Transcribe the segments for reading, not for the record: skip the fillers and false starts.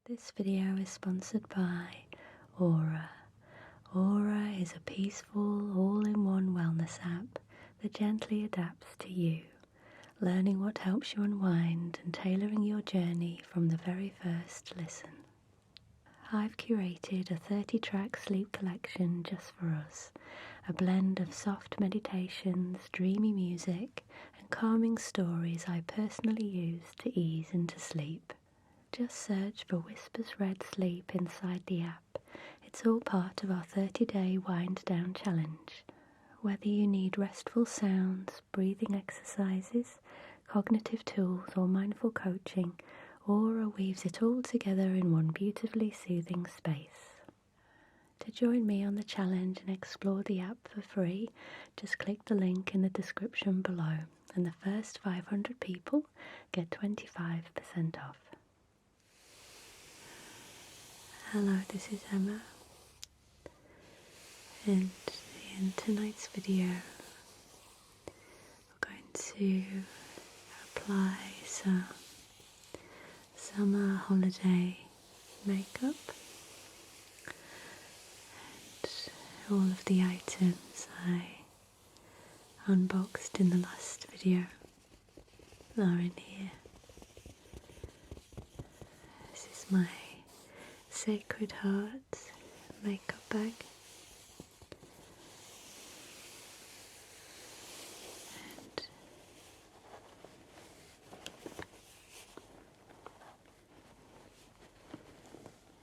This video is sponsored by Aura. Aura is a peaceful, all-in-one wellness app that gently adapts to you, learning what helps you unwind and tailoring your journey from the very first listen. I've curated a 30-track sleep collection just for us, a blend of soft meditations, dreamy music, and calming stories I personally use to ease into sleep. Just search for WhispersRed Sleep inside the app. It's all part of our 30-day wind-down challenge. Whether you need restful sounds, breathing exercises, cognitive tools or mindful coaching, Aura weaves it all together in one beautifully soothing space. To join me on the challenge and explore the app for free, just click the link in the description below, and the first 500 people get 25% off. Hello, this is Emma, and in tonight's video we're going to apply some summer holiday makeup and all of the items I unboxed in the last video are in here. This is my Sacred Heart makeup bag. And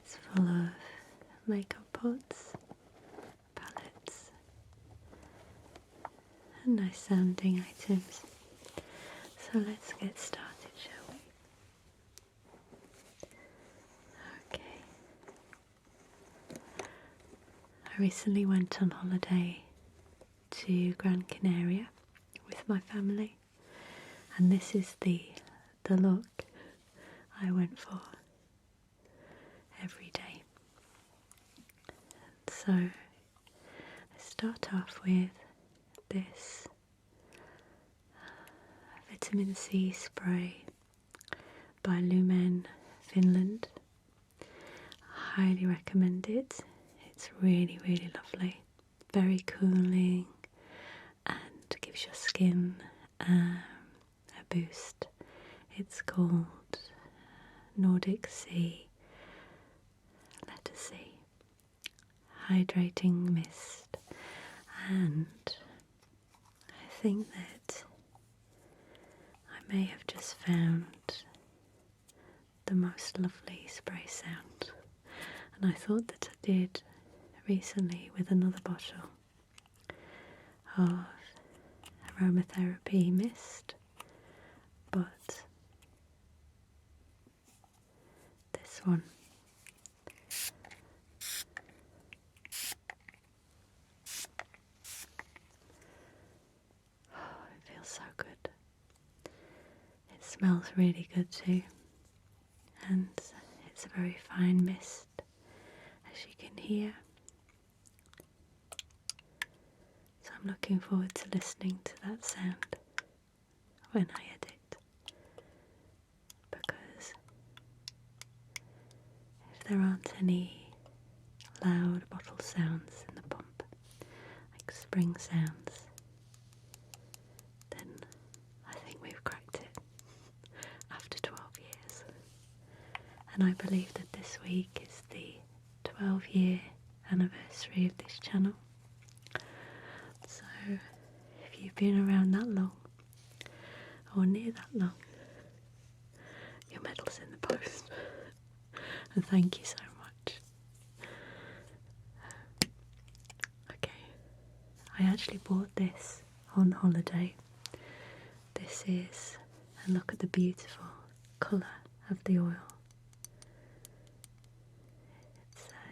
it's full of makeup pots, palettes, and nice sounding items. So let's get started, shall we? Okay. I recently went on holiday to Gran Canaria with my family, and this is the look I went for every day. So I start off with this vitamin C spray by Lumen Finland. I highly recommend it. It's really, really lovely, very cooling, and gives your skin a boost. It's called Nordic Sea, letter C, hydrating mist, and I think that I may have just found the most lovely spray sound, and I thought that I did recently with another bottle of aromatherapy mist, but this one it feels so good. It smells really good too, and it's a very fine mist, as you can hear. So I'm looking forward to listening to that sound when I edit, because if there aren't any loud bottle sounds in the pump, like spring sounds, then I think we've cracked it after 12 years. And I believe that this week is the 12-year anniversary of this channel. So if you've been around that long, or near that long, your medal's in the post. And thank you so much. Okay, I actually bought this on holiday. This is, and look at the beautiful colour of the oil.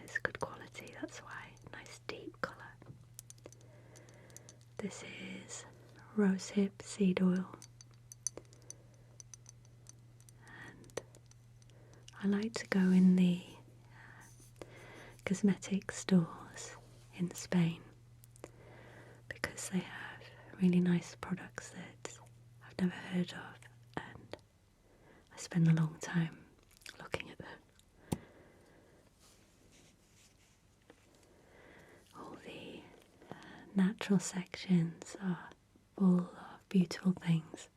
It's good quality, that's why. Nice deep colour. This is rosehip seed oil, and I like to go in the cosmetic stores in Spain because they have really nice products that I've never heard of, and I spend a long time looking at them natural sections are full of beautiful things.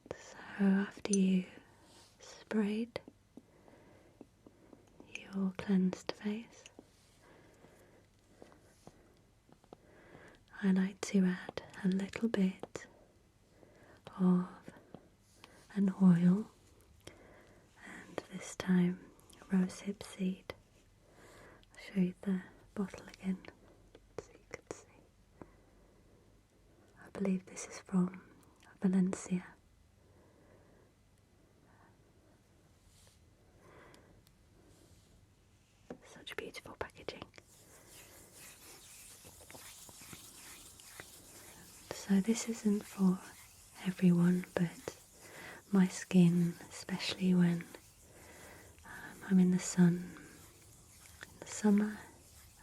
So after you sprayed your cleansed face, I like to add a little bit of an oil, and this time rosehip seed. I'll show you the bottle again so you can see. I believe this is from Valencia. Such beautiful packaging. So this isn't for everyone, but my skin, especially when I'm in the sun, in the summer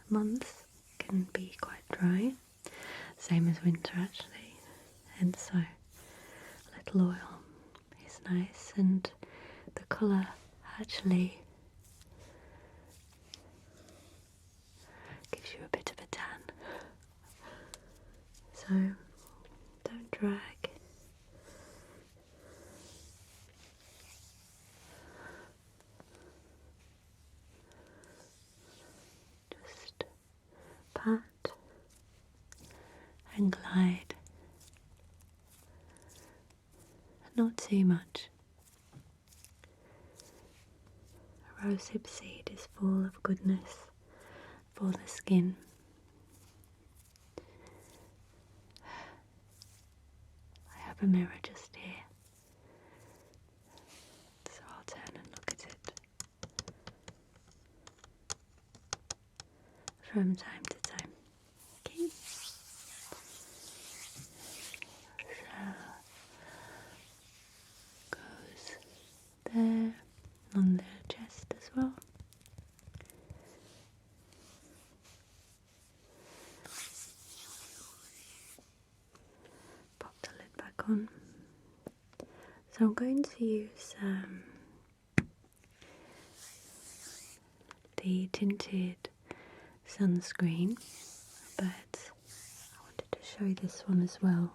months, can be quite dry. Same as winter actually. And so a little oil is nice, and the colour actually gives you a bit of a tan. So don't drag. Just pat and glide. Not too much. A rosehip seed is full of goodness for the skin. I have a mirror just here, so I'll turn and look at it from time to time. Okay. So goes there on the chest as well. Pop the lid back on. So I'm going to use the tinted sunscreen, but I wanted to show you this one as well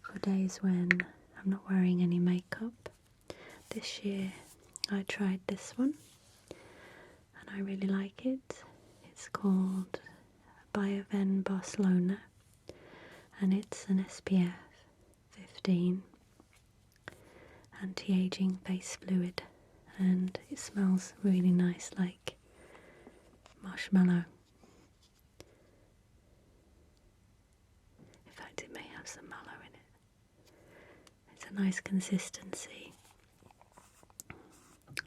for days when I'm not wearing any makeup. This year I tried this one and I really like it. It's called Bioven Barcelona and it's an SPF 15 anti-aging face fluid, and it smells really nice, like marshmallow. In fact, it may have some mallow in it. It's a nice consistency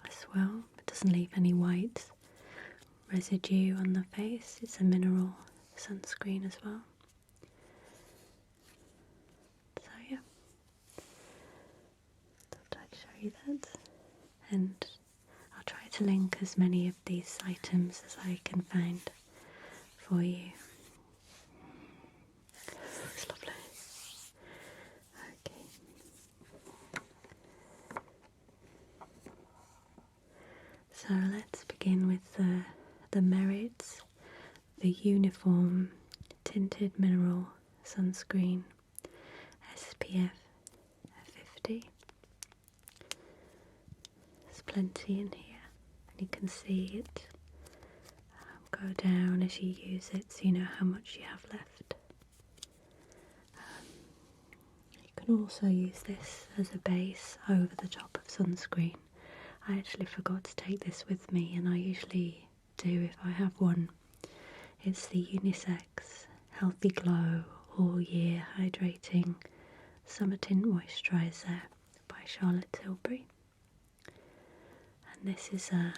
as well. It doesn't leave any white residue on the face. It's a mineral sunscreen as well. So yeah, thought I'd show you that, and I'll try to link as many of these items as I can find for you. It's lovely. Okay. So let's begin with the merits. The Uniform Tinted Mineral Sunscreen SPF 50. There's plenty in here, and you can see it go down as you use it, so you know how much you have left. You can also use this as a base over the top of sunscreen. I actually forgot to take this with me, and I usually do if I have one. It's the Unisex Healthy Glow All Year Hydrating Summer Tint Moisturiser by Charlotte Tilbury. And this is a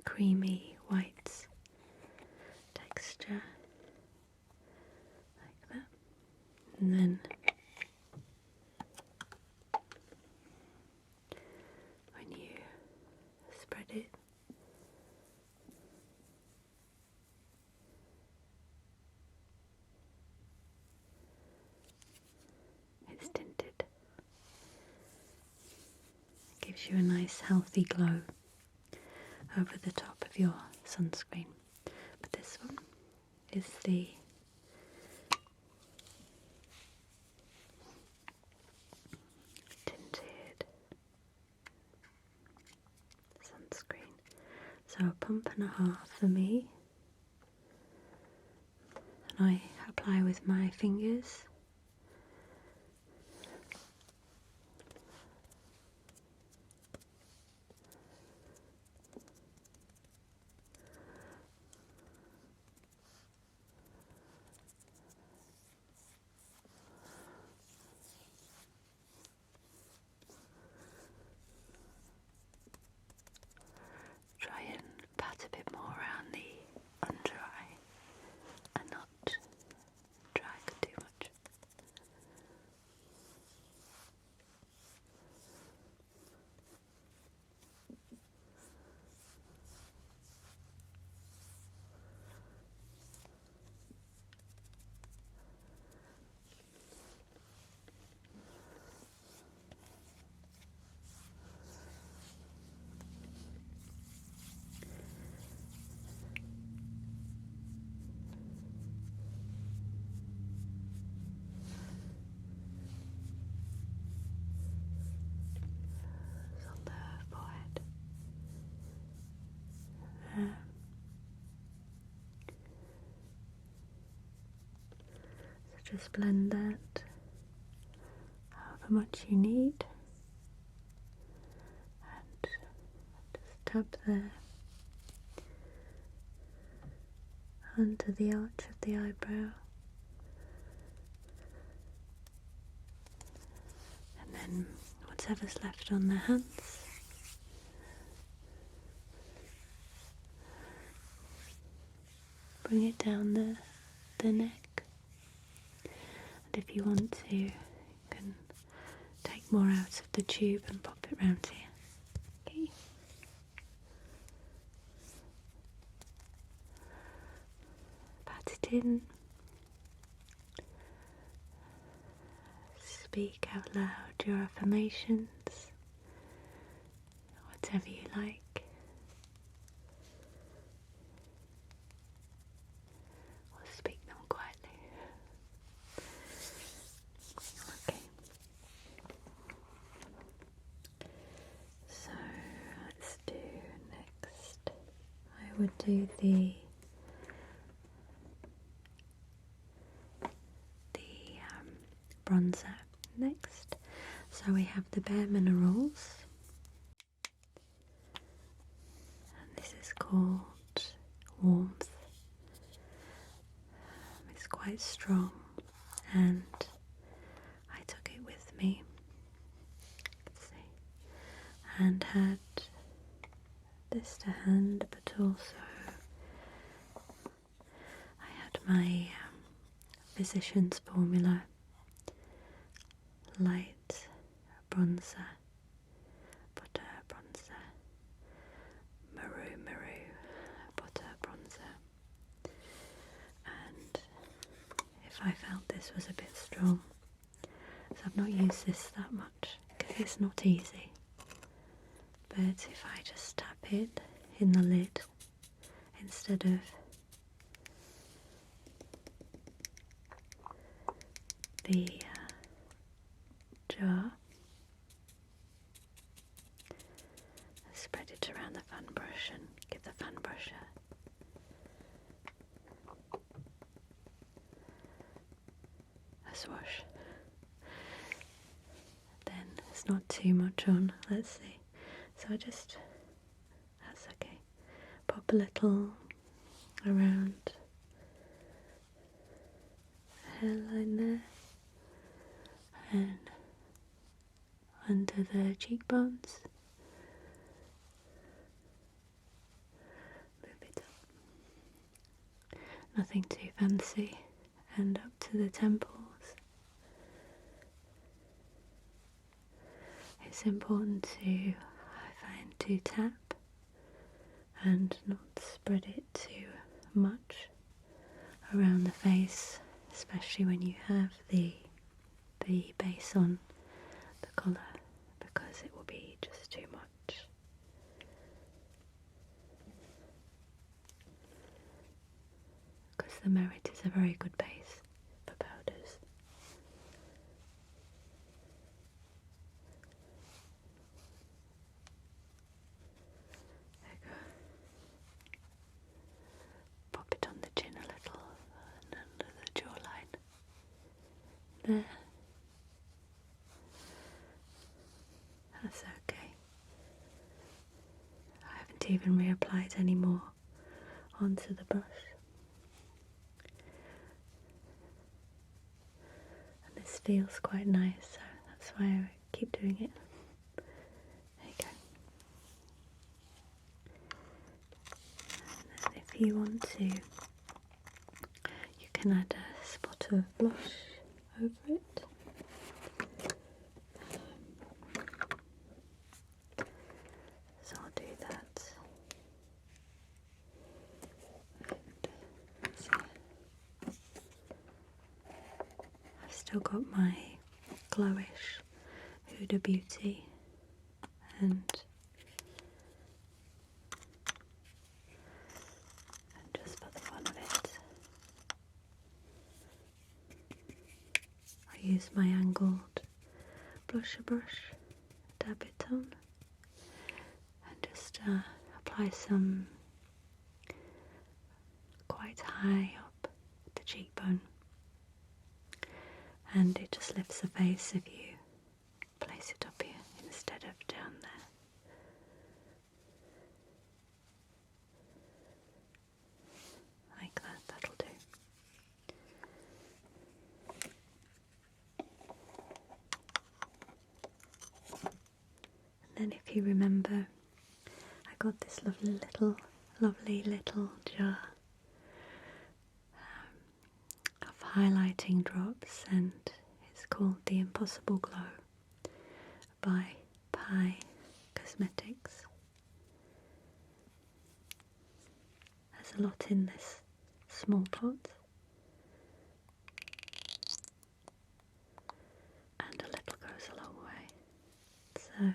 creamy white texture, like that. And then when you spread it, it's tinted. It gives gives you a nice healthy glow over the top of your sunscreen. But this one is the tinted sunscreen. So a pump and a half for me, and I apply with my fingers. Try and pat a bit more around the under eye and not drag too much. On the forehead. So just blend that however much you need, and just tap there under the arch of the eyebrow, and then whatever's left on the hands, bring it down the neck, and if you want to, you can take more out of the tube and pop it round here. Okay. Pat it in. Speak out loud your affirmations, whatever you like. Or speak them quietly. Okay. So let's do next. I would do the bronzer next. So we have the Bare Minerals, and this is called Warmth. It's quite strong, and I took it with me, let's see, and had this to hand, but also I had my physician's formula light bronzer, butter bronzer, maru butter bronzer, and if I felt this was a bit strong, so I've not used this that much because it's not easy, but if I just tap it in the lid instead of the jar, spread it around the fan brush and give the fan brush a swash. Then it's not too much on, let's see. So I just, that's okay, pop a little around the hairline there and under the cheekbones. Move it up. Nothing too fancy. And up to the temples. It's important to, I find, to tap and not spread it too much around the face, especially when you have the base on the collar, because it will be just too much. the Merit is a very good base for powders. There you go. Pop it on the chin a little and under the jawline. There. That's okay. I haven't even reapplied any more onto the brush. And this feels quite nice, so that's why I keep doing it. There you go. And then if you want to, you can add a spot of blush over it. So I'll do that. I've still got my glowish Huda Beauty, and just for the fun of it, I use my angled blusher brush, dab it on, and just apply some quite high up the cheekbone, and it just lifts the face if you place it up here instead of down there. Like that, that'll do. And then if you remember, I got this lovely little jar of highlighting drops, and it's called the Impossible Glow by Pi Cosmetics. There's a lot in this small pot, and a little goes a long way. So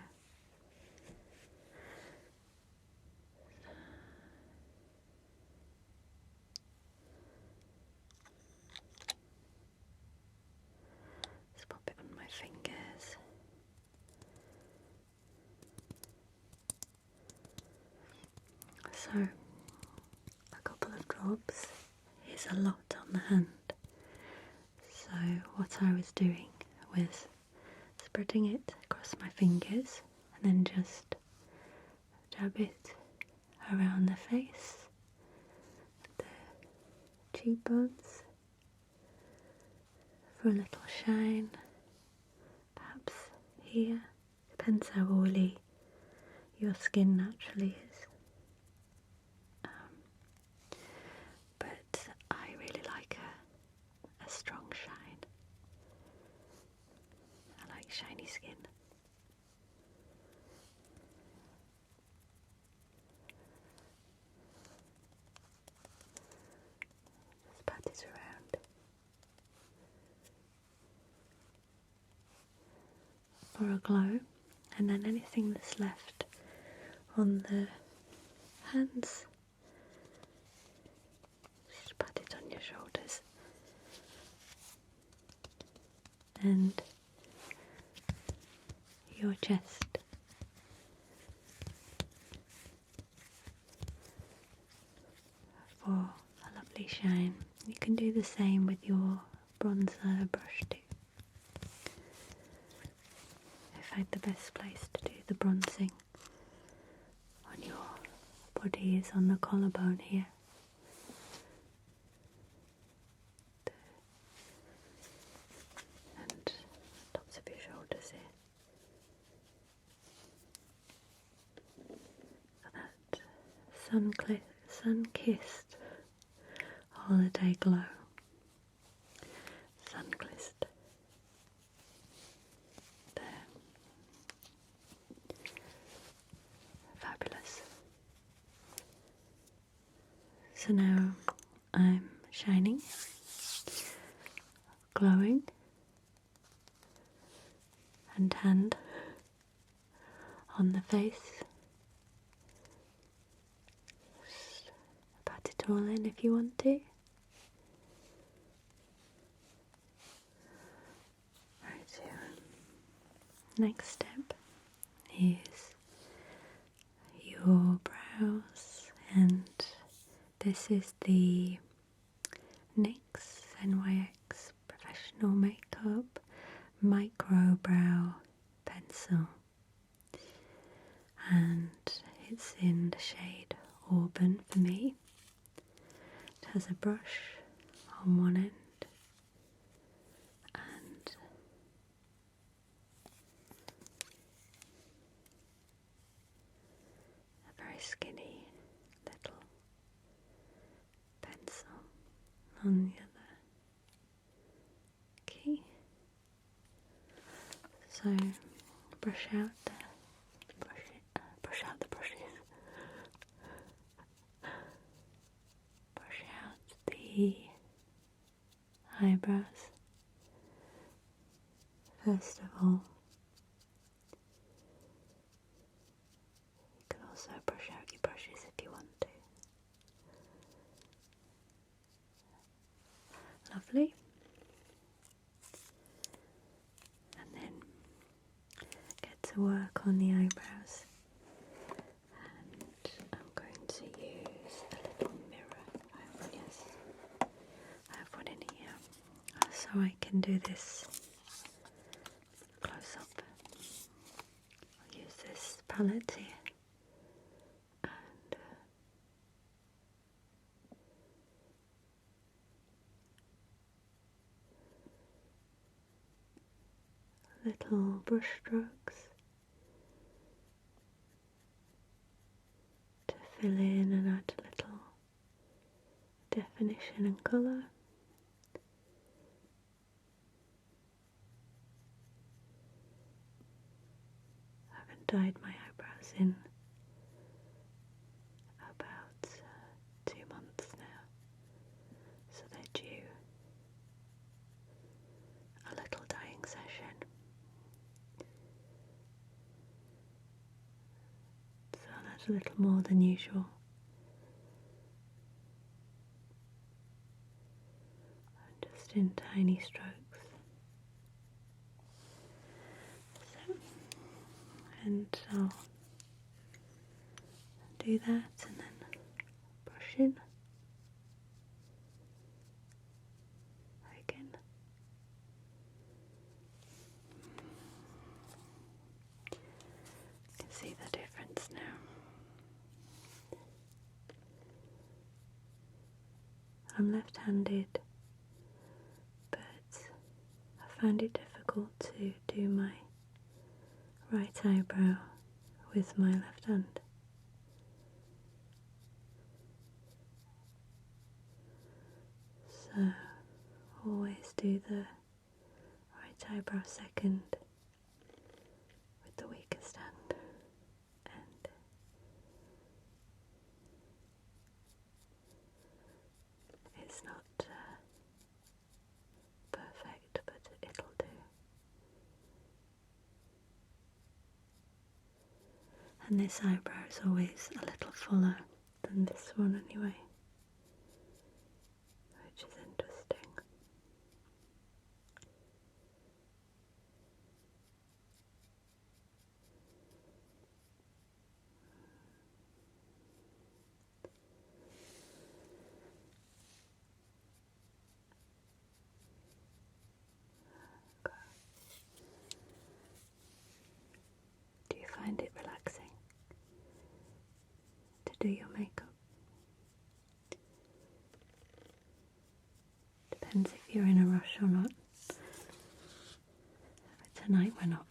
let's pop it on my fingers. So a couple of drops is a lot on the hand. So what I was doing was spreading it across my fingers and then just dab it around the face, the cheekbones, for a little shine, perhaps here, depends how oily your skin naturally is. But I really like a strong shine. I like shiny skin. Just pat it around for a glow, and then anything that's left on the hands, just pat it on your shoulders and your chest. For a lovely shine. You can do the same with your bronzer brush too. I find the best place to do the bronzing on your body is on the collarbone here. And tops of your shoulders here. For that sun-kissed holiday glow. Sun-kissed. There. Fabulous. So now I'm shining, glowing, and tanned on the face. Just pat it all in if you want to. Next step is your brows, and this is the NYX Professional Makeup Micro Brow Pencil, and it's in the shade Auburn for me. It has a brush on one end and a very skinny little pencil on the other. Okay, so brush out the brushes. Brush out the eyebrows. First of all, you can also brush out your brushes if you want to. Lovely. And then get to work on the eyebrows. And I'm going to use a little mirror. I have one in here, so I can do this close up. I'll use this palette here. Little brush strokes to fill in and add a little definition and colour. I haven't dyed my eyebrows in about 2 months now, so they're due a little dyeing session. So I'll add a little more than usual. And just in tiny strokes. So, and I'll do that and then brush in again. You can see the difference now. I'm left-handed, but I find it difficult to do my right eyebrow with my left hand. So always do the right eyebrow second with the weakest hand, and it's not perfect, but it'll do. And this eyebrow is always a little fuller than this one anyway, which is interesting. Do you find it relaxing to do your makeup? Depends if you're in a rush or not. But tonight we're not.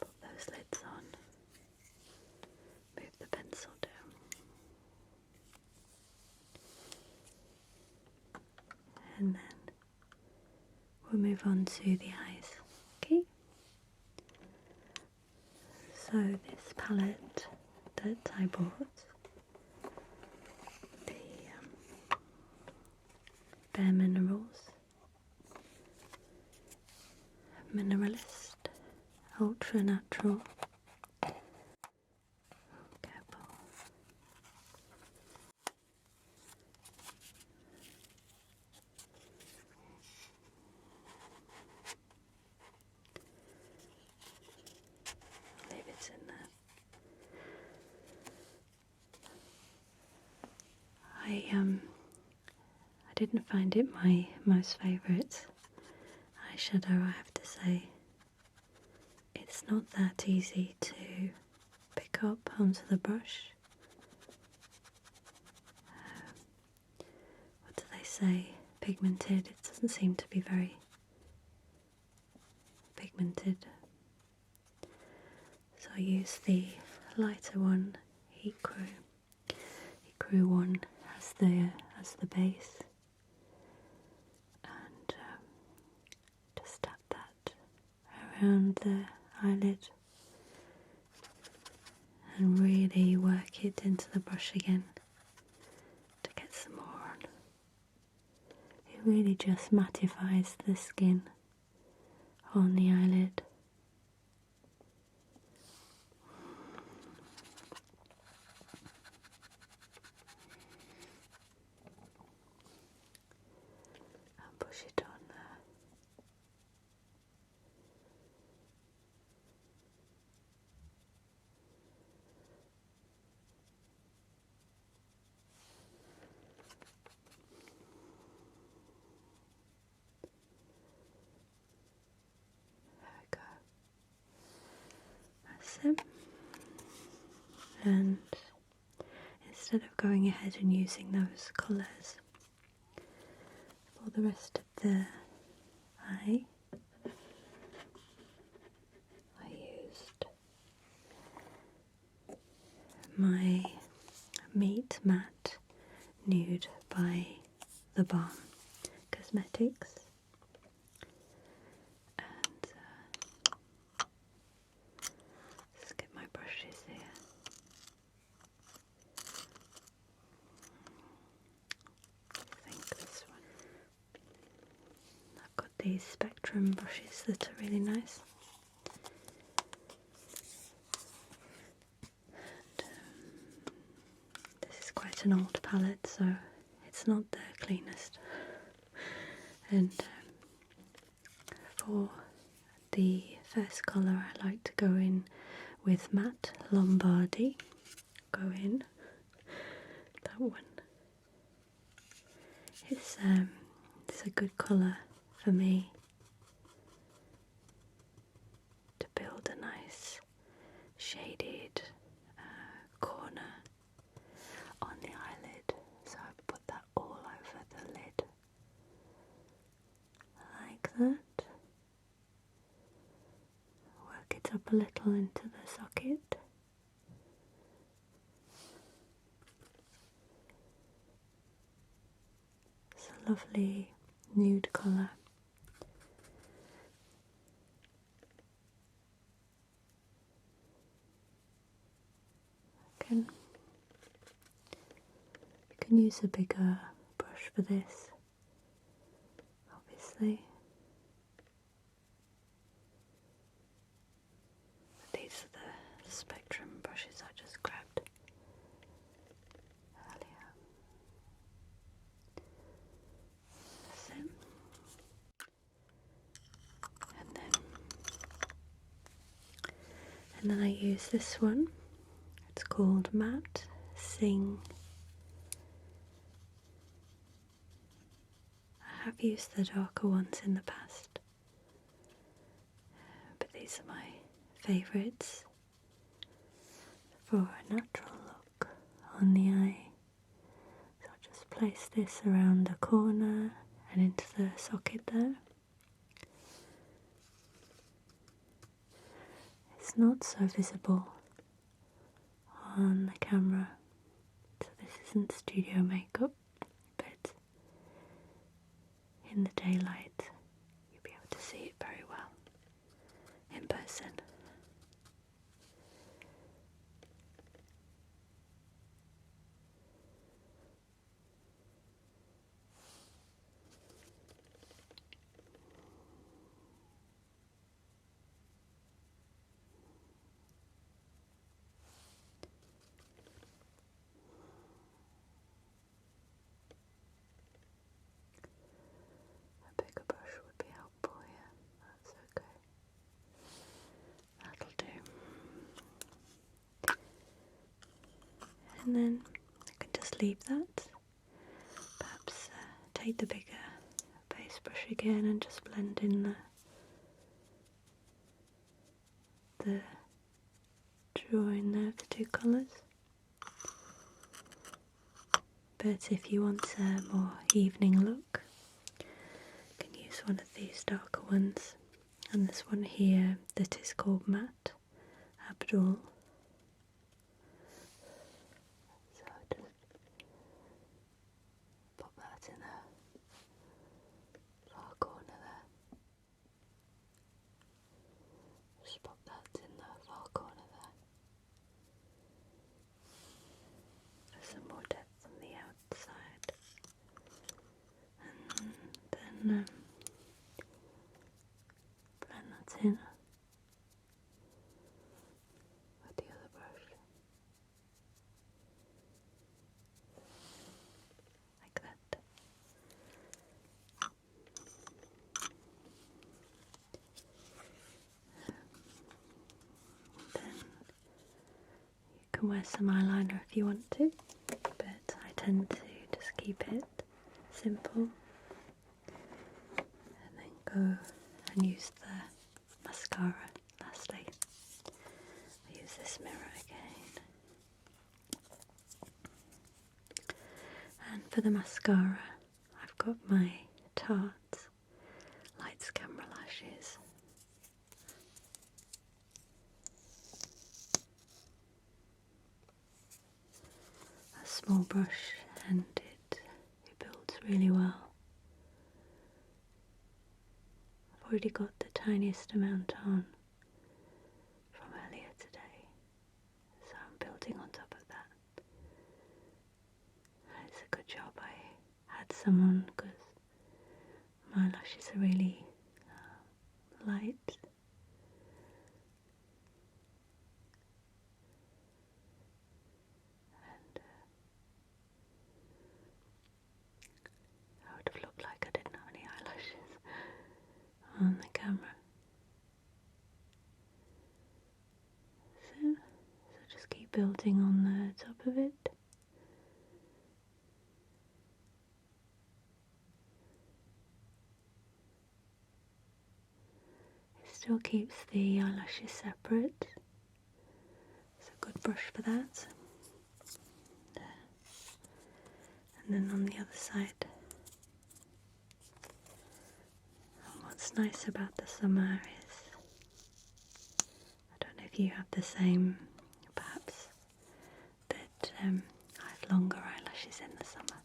Put those lids on. Move the pencil down. And then we'll move on to the eyes. Okay? So this palette that I bought, the Bare Minerals Mineralist Ultra Natural. Careful. I didn't find it my most favourite eyeshadow, I have to say. It's not that easy to pick up onto the brush. What do they say? Pigmented. It doesn't seem to be very pigmented. So I use the lighter one, Heat Crew one as the base, and just tap that around the eyelid and really work it into the brush again to get some more on. It really just mattifies the skin on the eyelid. And push it on there. That's it. And instead of going ahead and using those colours for the rest of the eye, I used my Meet Matte Nude by The Balm Cosmetics. And let's get my brushes here. I think this one. I've got these Spectrum brushes that are really nice. This is quite an old palette, so it's not the cleanest. And for the first colour, I like to go in with Matte Lombardy. Go in that one. It's a good colour for me to build a nice shaded corner on the eyelid. So I put that all over the lid like that. Work it up a little into the socket. It's a lovely nude colour. You can use a bigger brush for this, obviously. But these are the Spectrum brushes I just grabbed earlier. That's it. And then I use this one. It's called Matte Sing. I have used the darker ones in the past, but these are my favourites for a natural look on the eye. So I'll just place this around the corner and into the socket there. It's not so visible on the camera, so this isn't studio makeup, but in the daylight you'll be able to see it very well in person. A bigger brush would be helpful here. That's okay. That'll do. And then I can just leave that take the bigger base brush again and just blend in the drawing there of the two colours. But if you want a more evening look, you can use one of these darker ones. And this one here that is called Matte Abdul. So just pop that in the far corner there. Just pop that in the far corner there. For some more depth on the outside. And then blend that in with the other brush. Like that. Then you can wear some eyeliner if you want to, but I tend to just keep it simple and then go and use the mascara lastly. I use this mirror again. And for the mascara, I've got my Tarte Lights Camera Lashes. A small brush, and it builds really well. I've already got the tiniest amount on from earlier today, so I'm building on top of that. And it's a good job I had someone, because my lashes are really light. And I would have looked like I didn't have any eyelashes on the camera. So just keep building on the top of it. It still keeps the eyelashes separate. It's a good brush for that. And then on the other side. And what's nice about the summer is, I don't know if you have the same, perhaps, that I have longer eyelashes in the summer.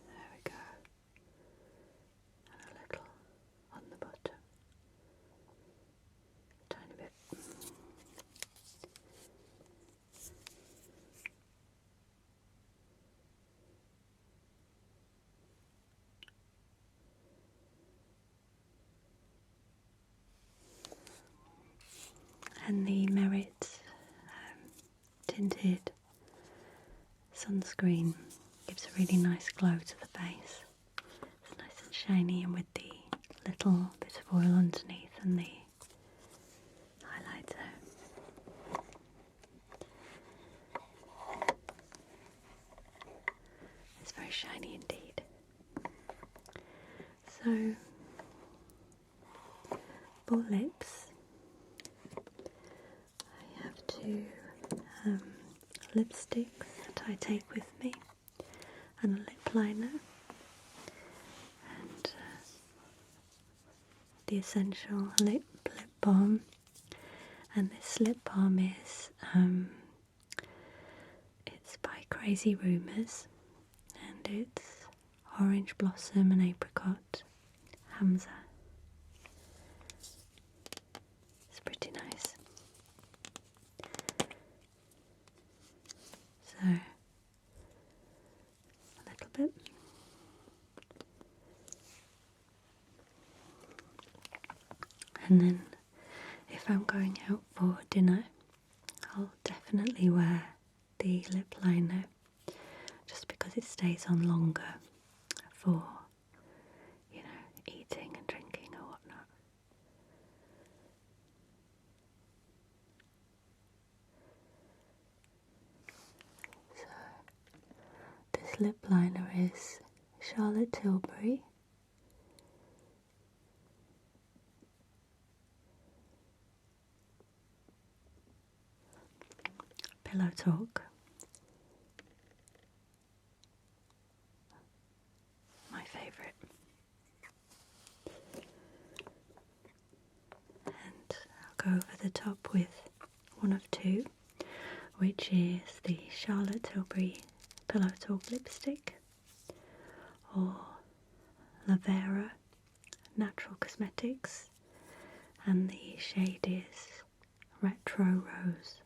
There we go. And a little on the bottom. A tiny bit. And the Merit tinted sunscreen gives a really nice glow to the face. It's nice and shiny, and with the little bit of oil underneath and the highlighter. It's very shiny indeed. So, for lips, I have two lipsticks that I take with me, and a lip liner, and the essential lip balm. And this lip balm is it's by Crazy Rumours, and it's orange blossom and apricot Hamza. It's pretty nice. So a little bit, And then if I'm going out for dinner, I'll definitely wear the lip liner just because it stays on longer for, eating and drinking or whatnot. So this lip liner is Charlotte Tilbury. Pillow Talk. My favourite. And I'll go over the top with one of two, which is the Charlotte Tilbury Pillow Talk lipstick, or Lavera Natural Cosmetics, and the shade is Retro Rose.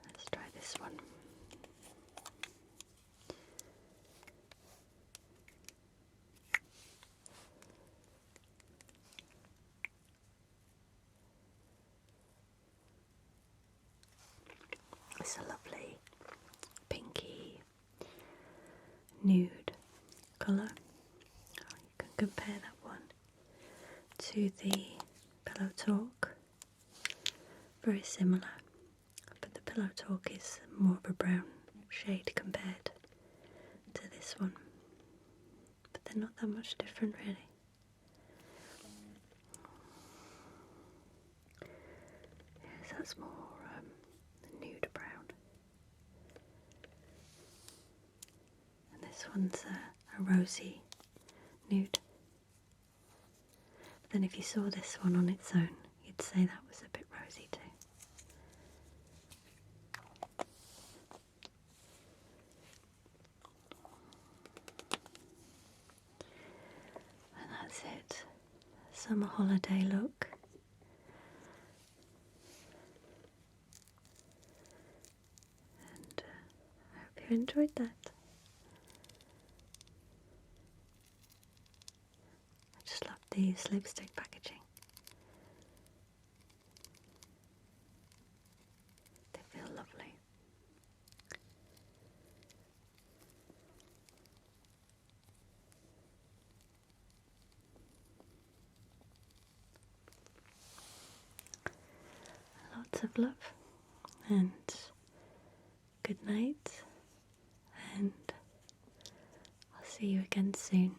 Let's try this one. It's a lovely pinky nude colour. You can compare that one to the Pillow Talk. Very similar, but the Pillow Talk is more of a brown shade compared to this one. But they're not that much different really. Yes, that's more nude brown. And this one's a rosy nude. But then if you saw this one on its own, you'd say that was a bit rosy too. And that's it. Summer holiday look. And I hope you enjoyed that. I just love these lipstick packaging. They feel lovely. Lots of love and good night, and I'll see you again soon.